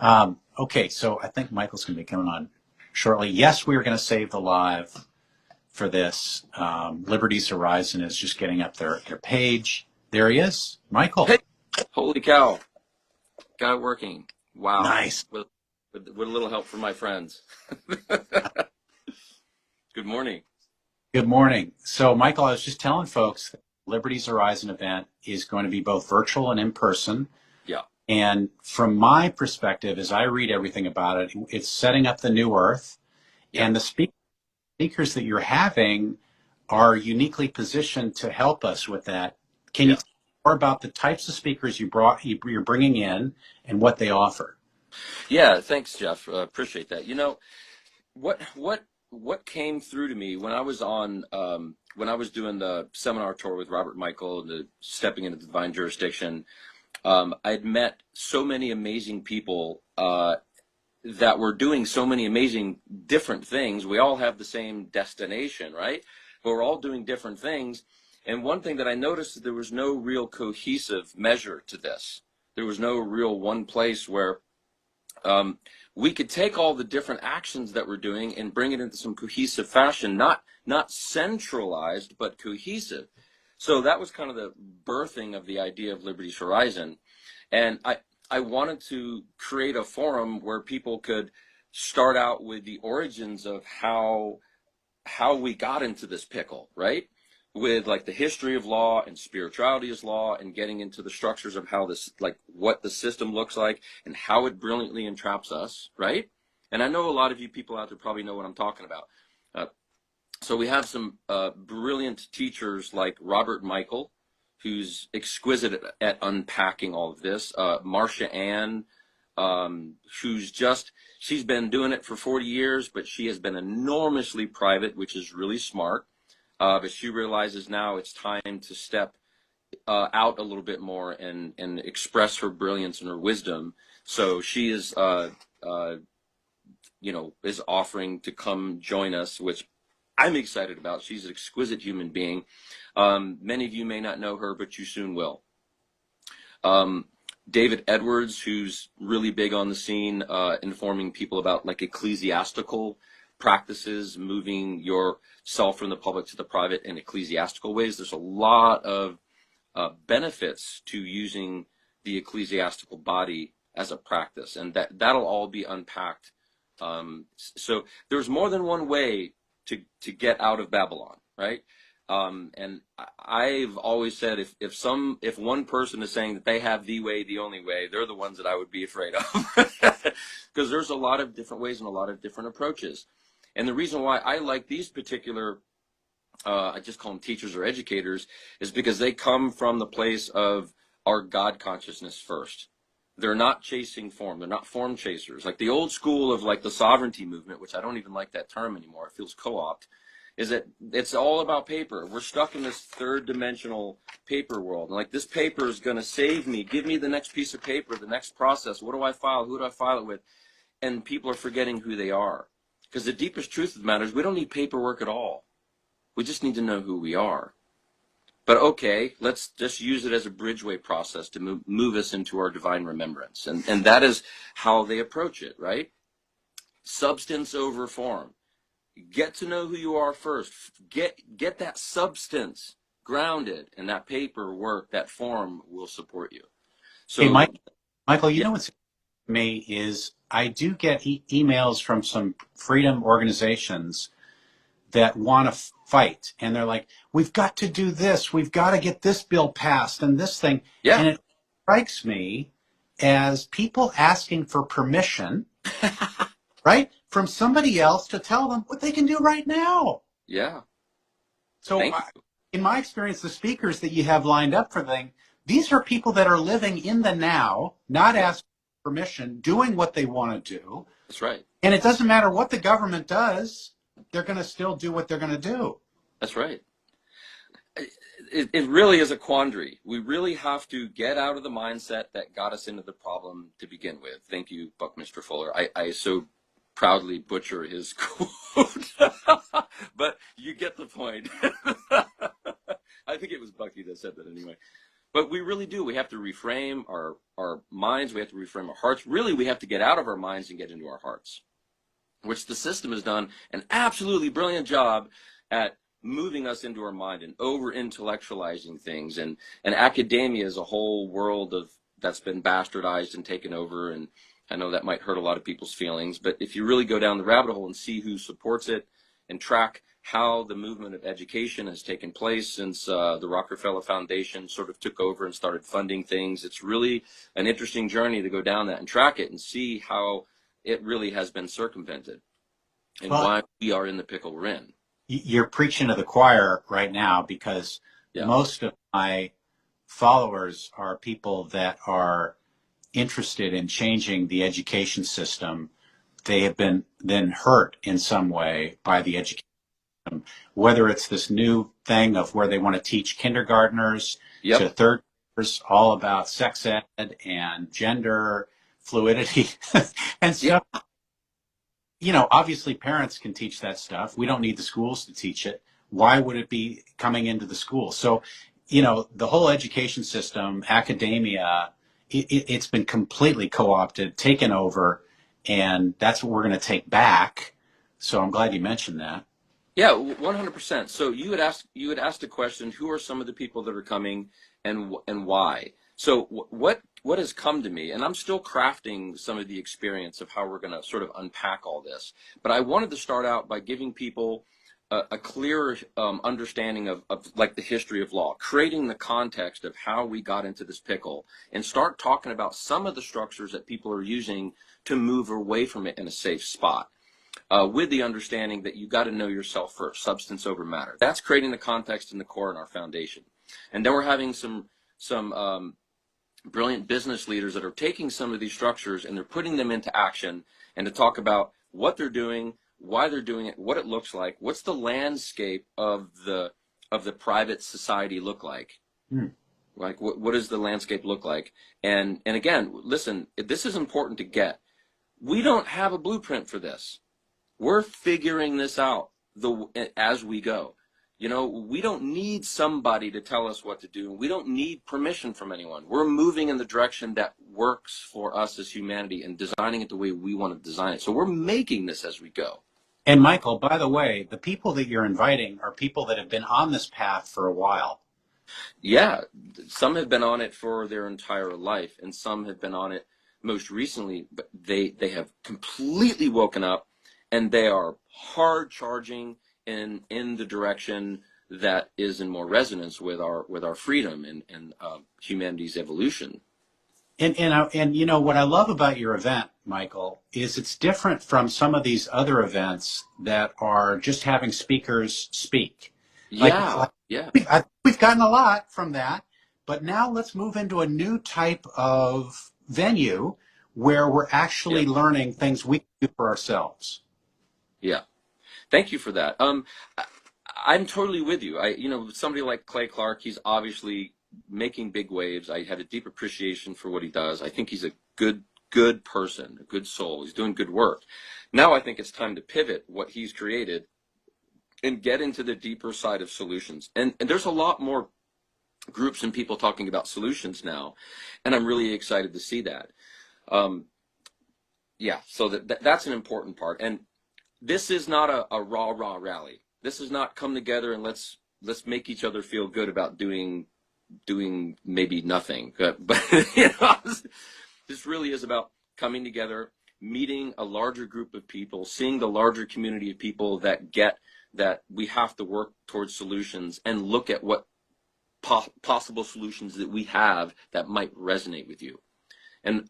Okay, so I think Michael's going to be coming on shortly. Yes, we are going to save the live for this. Liberty's Horizon is just getting up their page. There he is, Michael. Hey, holy cow. Got it working. Wow. Nice. With a little help from my friends. Good morning. Good morning. So, Michael, I was just telling folks that Liberty's Horizon event is going to be both virtual and in person. Yeah. And from my perspective, as I read everything about it, it's setting up the new earth. Yeah. And the speakers that you're having are uniquely positioned to help us with that. Can you tell me more about the types of speakers you're bringing in and what they offer? Yeah, thanks, Jeff. Appreciate that. You know, what came through to me when I was on when I was doing the seminar tour with Robert Michael, the stepping into the divine jurisdiction, I'd met so many amazing people that were doing so many amazing different things. We all have the same destination, right? But we're all doing different things. And one thing that I noticed is there was no real cohesive measure to this. There was no real one place where we could take all the different actions that we're doing and bring it into some cohesive fashion, not centralized, but cohesive. So that was kind of the birthing of the idea of Liberty's Horizon. And I wanted to create a forum where people could start out with the origins of how we got into this pickle, right? With like the history of law and spirituality as law, and getting into the structures of how this, like what the system looks like and how it brilliantly entraps us, right? And I know a lot of you people out there probably know what I'm talking about. So we have some brilliant teachers like Robert Michael, who's exquisite at unpacking all of this. Marcia Ann, she's been doing it for 40 years, but she has been enormously private, which is really smart. But she realizes now it's time to step out a little bit more and express her brilliance and her wisdom. So she is, is offering to come join us, which I'm excited about. She's an exquisite human being. Many of you may not know her, but you soon will. David Edwards, who's really big on the scene, informing people about like ecclesiastical practices, moving yourself from the public to the private in ecclesiastical ways. There's a lot of benefits to using the ecclesiastical body as a practice, and that'll all be unpacked. So there's more than one way to get out of Babylon, right? And I've always said if one person is saying that they have the way, the only way, they're the ones that I would be afraid of, because there's a lot of different ways and a lot of different approaches. And the reason why I like these particular, I just call them teachers or educators, is because they come from the place of our God consciousness first. They're not chasing form. They're not form chasers. Like the old school of like the sovereignty movement, which I don't even like that term anymore. It feels co-opt. Is that it's all about paper. We're stuck in this third dimensional paper world. And like this paper is going to save me. Give me the next piece of paper, the next process. What do I file? Who do I file it with? And people are forgetting who they are. Because the deepest truth of the matter is we don't need paperwork at all. We just need to know who we are. But okay, let's just use it as a bridgeway process to move us into our divine remembrance. And that is how they approach it, right? Substance over form. Get to know who you are first. Get that substance grounded, and that paperwork, that form will support you. So, Hey, Michael, you yeah, know what's me is I do get emails from some freedom organizations that want to fight, and they're like, we've got to do this, we've got to get this bill passed and this thing. yeah, And it strikes me as people asking for permission, right, from somebody else to tell them what they can do right now. yeah. So Thank you. in my experience, the speakers that you have lined up for these are people that are living in the now, not Yeah, asking permission, doing what they want to do. that's right. And it doesn't matter what the government does, they're going to still do what they're going to do. That's right. It really is a quandary. We really have to get out of the mindset that got us into the problem to begin with. Thank you, Buckminster Fuller. I so proudly butcher his quote, but you get the point. I think it was Bucky that said that anyway. But we really do. We have to reframe our minds. We have to reframe our hearts. Really, we have to get out of our minds and get into our hearts, which the system has done an absolutely brilliant job at moving us into our mind and over intellectualizing things. And academia is a whole world of that's been bastardized and taken over. And I know that might hurt a lot of people's feelings, but if you really go down the rabbit hole and see who supports it and track how the movement of education has taken place since the Rockefeller Foundation sort of took over and started funding things, it's really an interesting journey to go down that and track it and see how it really has been circumvented and Well, why we are in the pickle we're in. you're preaching to the choir right now, because Yeah. most of my followers are people that are interested in changing the education system. They have been then hurt in some way by the education, whether it's this new thing of where they want to teach kindergartners Yep. to third graders all about sex ed and gender fluidity and stuff. Yep. You know, obviously parents can teach that stuff. We don't need the schools to teach it. Why would it be coming into the school? So, you know, the whole education system, academia, it's been completely co-opted, taken over, and that's what we're going to take back. So I'm glad you mentioned that. Yeah, 100%. So you had asked a question, who are some of the people that are coming and why? So what has come to me, and I'm still crafting some of the experience of how we're going to sort of unpack all this, but I wanted to start out by giving people a clearer understanding of like the history of law, creating the context of how we got into this pickle, and start talking about some of the structures that people are using to move away from it in a safe spot. With the understanding that you got to know yourself first, substance over matter. That's creating the context and the core in our foundation. And then we're having some brilliant business leaders that are taking some of these structures and they're putting them into action, and to talk about what they're doing, why they're doing it, what it looks like, what's the landscape of the private society look like. Like what does the landscape look like? And again, listen, this is important to get. We don't have a blueprint for this. We're figuring this out as we go. You know, we don't need somebody to tell us what to do. We don't need permission from anyone. We're moving in the direction that works for us as humanity and designing it the way we want to design it. So we're making this as we go. And Michael, by the way, the people that you're inviting are people that have been on this path for a while. Yeah, some have been on it for their entire life, and some have been on it most recently, but they have completely woken up, and they are hard charging in the direction that is in more resonance with our freedom and humanity's evolution. And you know what I love about your event, Michael, is it's different from some of these other events that are just having speakers speak. Yeah, yeah, We've gotten a lot from that, but now let's move into a new type of venue where we're actually yeah, learning things we can do for ourselves. yeah. Thank you for that. I'm totally with you. Somebody like Clay Clark, he's obviously making big waves. I have a deep appreciation for what he does. I think he's a good person, a good soul. He's doing good work. Now I think it's time to pivot what he's created and get into the deeper side of solutions. And there's a lot more groups and people talking about solutions now, and I'm really excited to see that. Yeah, so that's an important part. And this is not a rah rally. This is not come together and let's make each other feel good about doing maybe nothing. But this really is about coming together, meeting a larger group of people, seeing the larger community of people that get that we have to work towards solutions and look at what possible solutions that we have that might resonate with you. And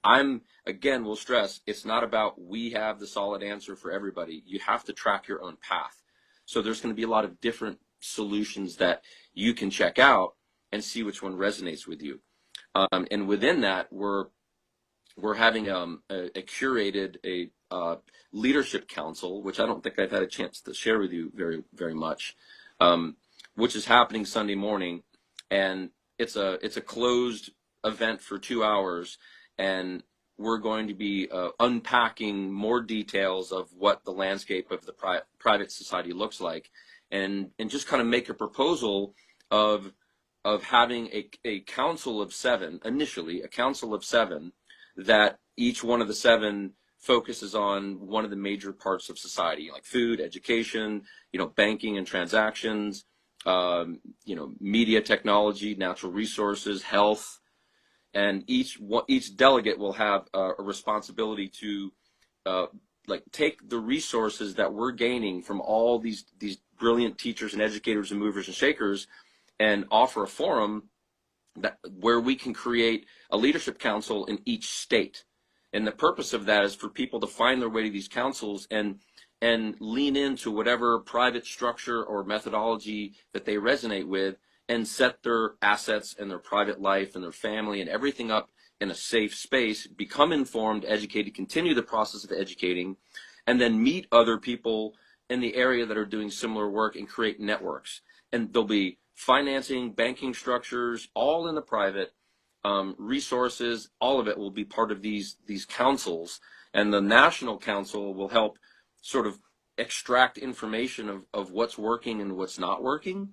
again, will stress, it's not about we have the solid answer for everybody. You have to track your own path. So there's going to be a lot of different solutions that you can check out and see which one resonates with you. And within that, we're having a curated leadership council, which I don't think I've had a chance to share with you very, very much, which is happening Sunday morning. And it's a closed event for 2 hours. And we're going to be unpacking more details of what the landscape of the private society looks like, and just kind of make a proposal of of having a council of seven, initially a council of seven, that each one of the seven focuses on one of the major parts of society, like food, education, banking and transactions, media technology, natural resources, health, and each delegate will have a responsibility to take the resources that we're gaining from all these brilliant teachers and educators and movers and shakers, and offer a forum where we can create a leadership council in each state. And the purpose of that is for people to find their way to these councils and lean into whatever private structure or methodology that they resonate with, and set their assets and their private life and their family and everything up in a safe space, become informed, educated, continue the process of educating, and then meet other people in the area that are doing similar work and create networks. And there'll be financing, banking structures, all in the private, resources, all of it will be part of these councils. And the national council will help sort of extract information of what's working and what's not working,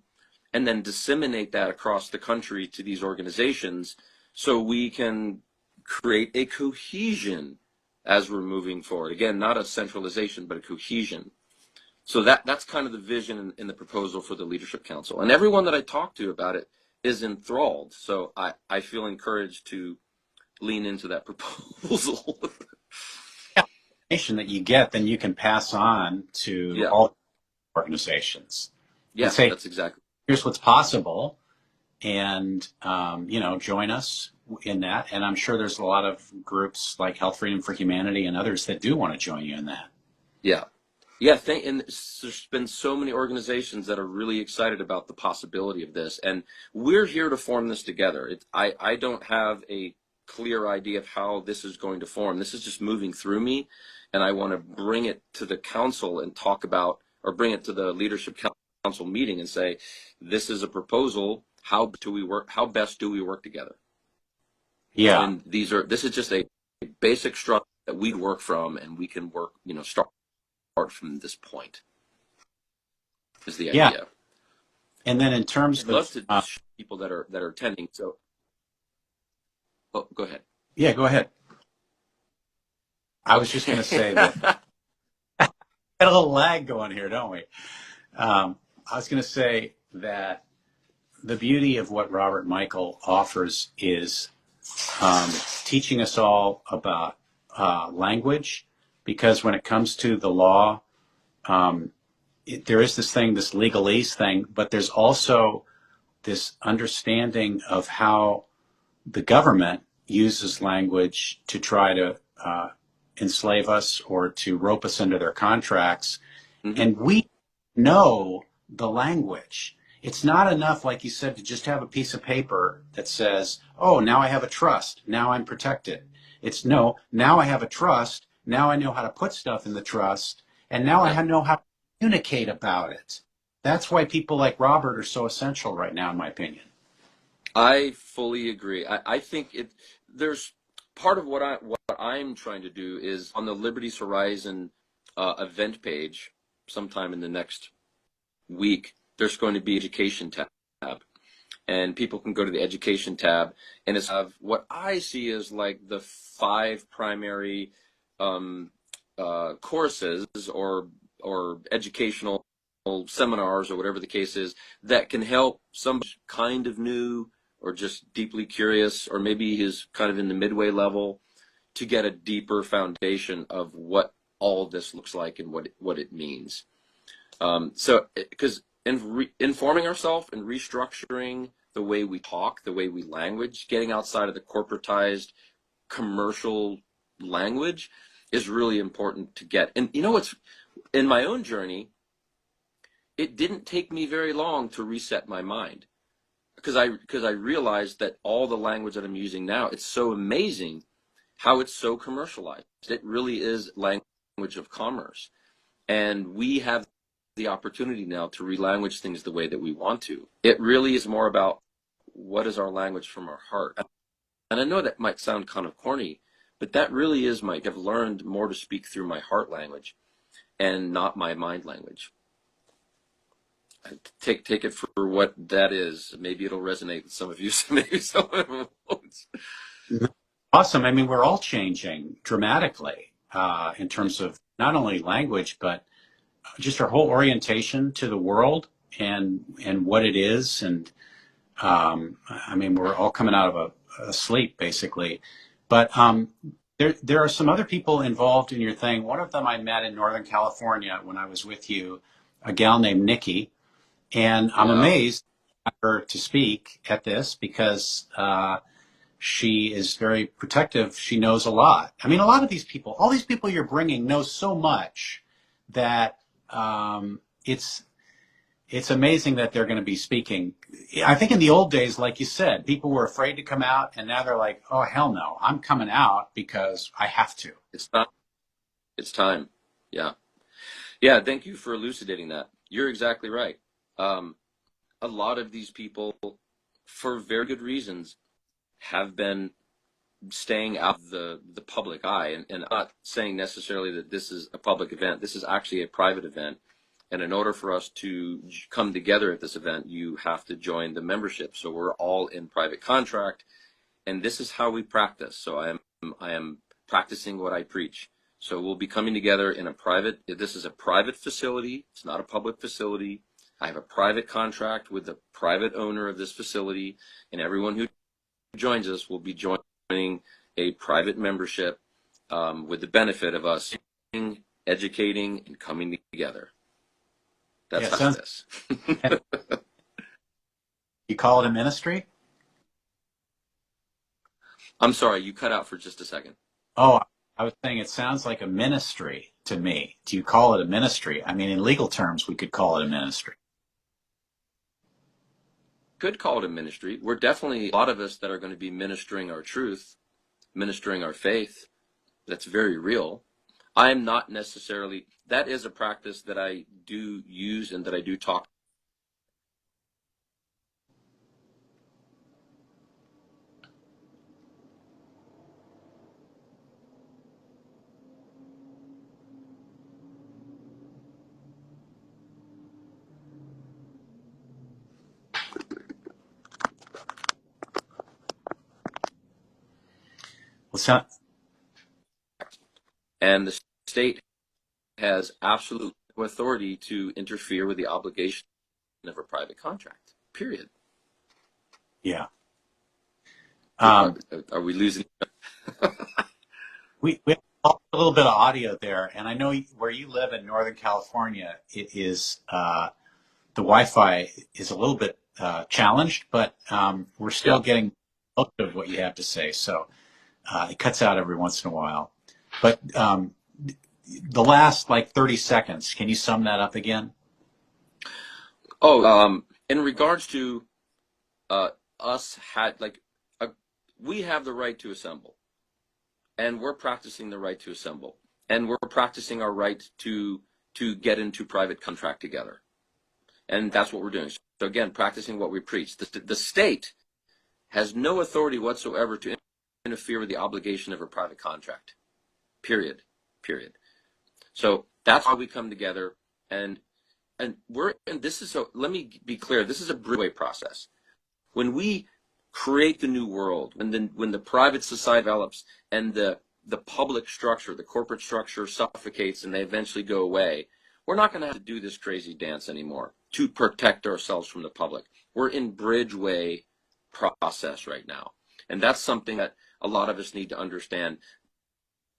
and then disseminate that across the country to these organizations, so we can create a cohesion as we're moving forward. Again, not a centralization, but a cohesion. So that's kind of the vision in the proposal for the Leadership Council. And everyone that I talk to about it is enthralled. So I feel encouraged to lean into that proposal. Information that you get, then you can pass on to Yeah. all organizations. Yeah, and say, that's exactly. here's what's possible, and join us in that. And I'm sure there's a lot of groups like Health Freedom for Humanity and others that do want to join you in that. Yeah. Yeah, and there's been so many organizations that are really excited about the possibility of this, and we're here to form this together. I don't have a clear idea of how this is going to form. This is just moving through me, and I want to bring it to the council and talk about, or bring it to the Leadership Council meeting and say, this is a proposal. How do we work? How best do we work together? Yeah. And this is just a basic structure that we work from, and we can work, start from this point is the idea. Yeah. And then in terms I'd love to show people that are attending. So, go ahead. Yeah, go ahead. I was just going to say that got a little lag going here, don't we? I was going to say that the beauty of what Robert Michael offers is teaching us all about language, because when it comes to the law, there is this legalese thing, but there's also this understanding of how the government uses language to try to enslave us or to rope us into their contracts. Mm-hmm. And we know the language. It's not enough, like you said, to just have a piece of paper that says, oh, now I have a trust, now I'm protected. It's no, now I have a trust, now I know how to put stuff in the trust, and now I know how to communicate about it. That's why people like Robert are so essential right now, in my opinion. I fully agree. I think there's part of what I'm trying to do is on the Liberties Horizon event page, sometime in the next week, there's going to be education tab, and people can go to the education tab, and it's what I see as like the 5 primary courses or educational seminars or whatever the case is that can help somebody kind of new or just deeply curious, or maybe is kind of in the midway level, to get a deeper foundation of what all this looks like and what it means. So, because informing ourselves and restructuring the way we talk, the way we language, getting outside of the corporatized commercial language is really important to get. And what's in my own journey, it didn't take me very long to reset my mind, because I realized that all the language that I'm using now, it's so amazing how it's so commercialized. It really is language of commerce, and we have the opportunity now to relanguage things the way that we want to. It really is more about what is our language from our heart. And I know that might sound kind of corny, but that really is I've learned more to speak through my heart language and not my mind language. take it for what that is. Maybe it'll resonate with some of you. Maybe some of it won't. Awesome. I mean, we're all changing dramatically in terms of not only language, but just our whole orientation to the world and what it is. And I mean, we're all coming out of a sleep, basically. But there are some other people involved in your thing. One of them I met in Northern California when I was with you, a gal named Nikki. And I'm Yeah. amazed at her to speak at this because she is very protective. She knows a lot. I mean, a lot of these people, all these people you're bringing know so much that it's amazing that they're going to be speaking. I think in the old days, like you said, people were afraid to come out, and now they're like, "Oh hell no, I'm coming out because I have to." It's not. It's time. Yeah. Yeah. Thank you for elucidating that. You're exactly right. A lot of these people, for very good reasons, have been staying out of the public eye, and not saying necessarily that this is a public event. This is actually a private event. And in order for us to come together at this event, you have to join the membership. So we're all in private contract, and this is how we practice. So I am practicing what I preach. So we'll be coming together in a private. This is a private facility. It's not a public facility. I have a private contract with the private owner of this facility, and everyone who joins us will be joining a private membership with the benefit of us educating and coming together. That's Yeah, it sounds. this. You call it a ministry? I'm sorry, you cut out for just a second. Oh, I was saying it sounds like a ministry to me. Do you call it a ministry? I mean, in legal terms, we could call it a ministry. Could call it a ministry. We're definitely a lot of us that are going to be ministering our truth, ministering our faith. That's very real. I'm not necessarily, that is a practice that I do use and that I do talk. Well, so, And the state has absolute no authority to interfere with the obligation of a private contract, period. yeah. Are, Um, are we losing? we have a little bit of audio there, and I know where you live in Northern California, it is the Wi-Fi is a little bit challenged, but we're still Yeah. getting most of what you have to say. So it cuts out every once in a while. But the last like 30 seconds, can you sum that up again? Oh, in regards to uh, us had like we have the right to assemble, and we're practicing the right to assemble, and we're practicing our right to get into private contract together, and that's what we're doing. So again, practicing what we preach. The state has no authority whatsoever to interfere with the obligation of a private contract. Period. Period. So that's why we come together, and this is so. Let me be clear. This is a bridgeway process. When we create the new world, when the private society develops and the public structure, the corporate structure suffocates and they eventually go away, we're not going to have to do this crazy dance anymore to protect ourselves from the public. We're in bridgeway process right now. And that's something that a lot of us need to understand.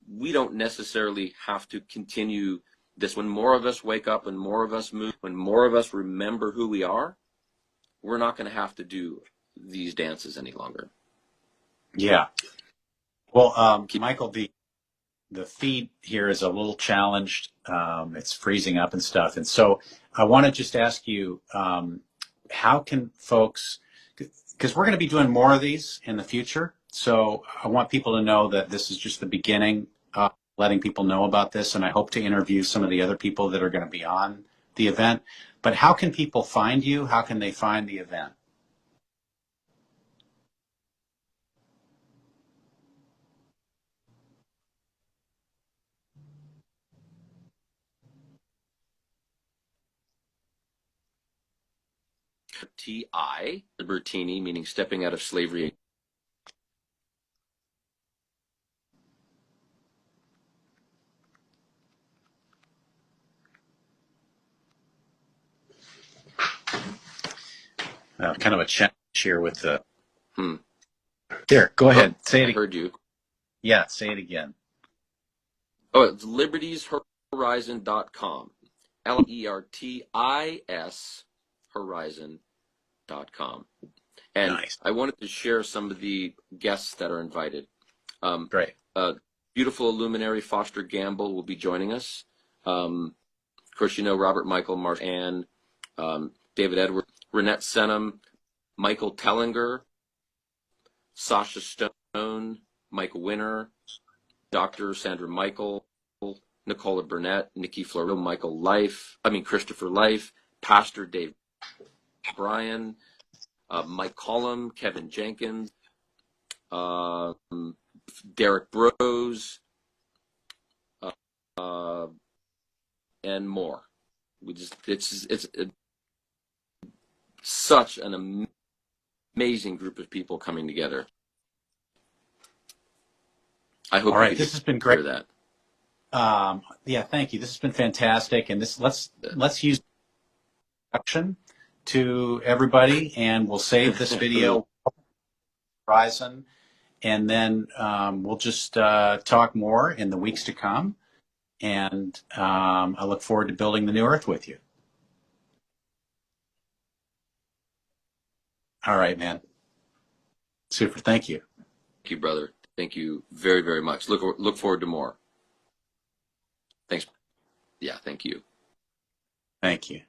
We don't necessarily have to continue this. When more of us wake up, when more of us move, when more of us remember who we are, we're not going to have to do these dances any longer. Yeah. Well, Michael, the feed here is a little challenged. It's freezing up and stuff. And so I want to just ask you, how can folks, because we're going to be doing more of these in the future. So I want people to know that this is just the beginning, letting people know about this. And I hope to interview some of the other people that are going to be on the event. But how can people find you? How can they find the event? T-I, libertini, meaning stepping out of slavery. Kind of a challenge here with the. Hmm. There, go ahead. Oh, Say it I again. heard you. Yeah, say it again. Oh, it's libertieshorizon.com. Lertis horizon.com. And Nice. I wanted to share some of the guests that are invited. Great. Beautiful luminary Foster Gamble will be joining us. Of course, you know Robert Michael, Marsh Ann, David Edwards, Renette Senham, Michael Tellinger, Sasha Stone, Mike Winner, Dr. Sandra Michael, Nicola Burnett, Nikki Floro, Christopher Life, Pastor Dave Bryan, Mike Collum, Kevin Jenkins, Derek Bros, and more. It's such an amazing group of people coming together. I hope All right, you this could has been great. hear that. Yeah, thank you. This has been fantastic, and let's use introduction to everybody, and we'll save this video Horizon, and then we'll just talk more in the weeks to come. And I look forward to building the new Earth with you. All right, man. Super. Thank you. Thank you, brother. Thank you very, very much. Look forward to more. Thanks. Yeah, thank you. Thank you.